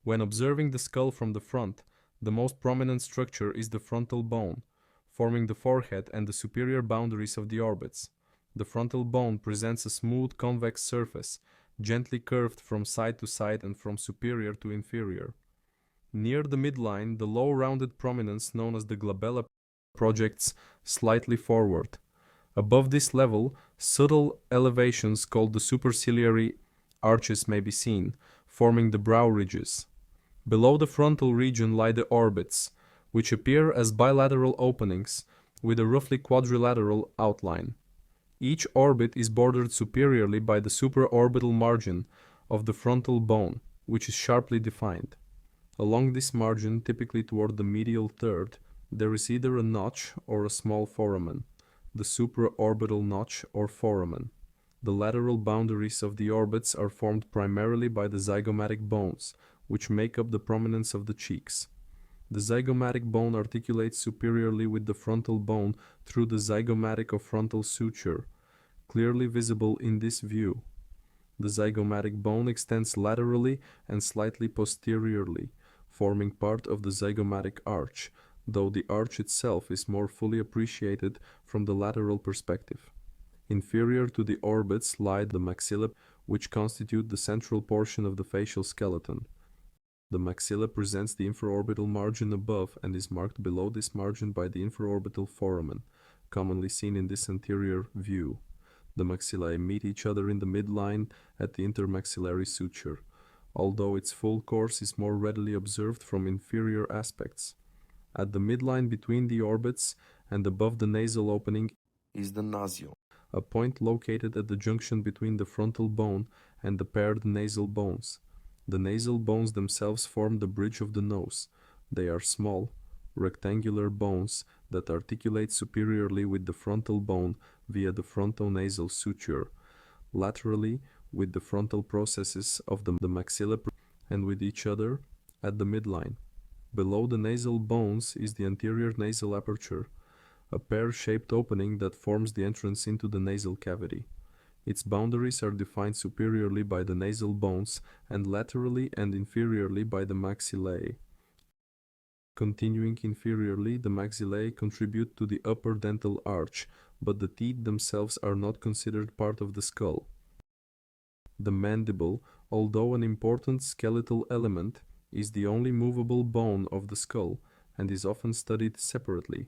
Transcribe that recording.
When observing the skull from the front, the most prominent structure is the frontal bone, forming the forehead and the superior boundaries of the orbits. The frontal bone presents a smooth convex surface, gently curved from side to side and from superior to inferior. Near the midline, the low rounded prominence known as the glabella projects slightly forward. Above this level, subtle elevations called the superciliary arches may be seen, forming the brow ridges. Below the frontal region lie the orbits, which appear as bilateral openings with a roughly quadrilateral outline. Each orbit is bordered superiorly by the supraorbital margin of the frontal bone, which is sharply defined. Along this margin, typically toward the medial third, there is either a notch or a small foramen, the supraorbital notch or foramen. The lateral boundaries of the orbits are formed primarily by the zygomatic bones, which make up the prominence of the cheeks. The zygomatic bone articulates superiorly with the frontal bone through the zygomatic or frontal suture, clearly visible in this view. The zygomatic bone extends laterally and slightly posteriorly, forming part of the zygomatic arch, though the arch itself is more fully appreciated from the lateral perspective. Inferior to the orbits lie the maxillae, which constitute the central portion of the facial skeleton. The maxilla presents the infraorbital margin above and is marked below this margin by the infraorbital foramen, commonly seen in this anterior view. The maxillae meet each other in the midline at the intermaxillary suture, although its full course is more readily observed from inferior aspects. At the midline between the orbits and above the nasal opening is the nasal, a point located at the junction between the frontal bone and the paired nasal bones. The nasal bones themselves form the bridge of the nose. They are small, rectangular bones that articulate superiorly with the frontal bone via the frontonasal suture, laterally with the frontal processes of the maxilla and with each other at the midline. Below the nasal bones is the anterior nasal aperture, a pear-shaped opening that forms the entrance into the nasal cavity. Its boundaries are defined superiorly by the nasal bones and laterally and inferiorly by the maxillae. Continuing inferiorly, the maxillae contribute to the upper dental arch, but the teeth themselves are not considered part of the skull. The mandible, although an important skeletal element, is the only movable bone of the skull and is often studied separately.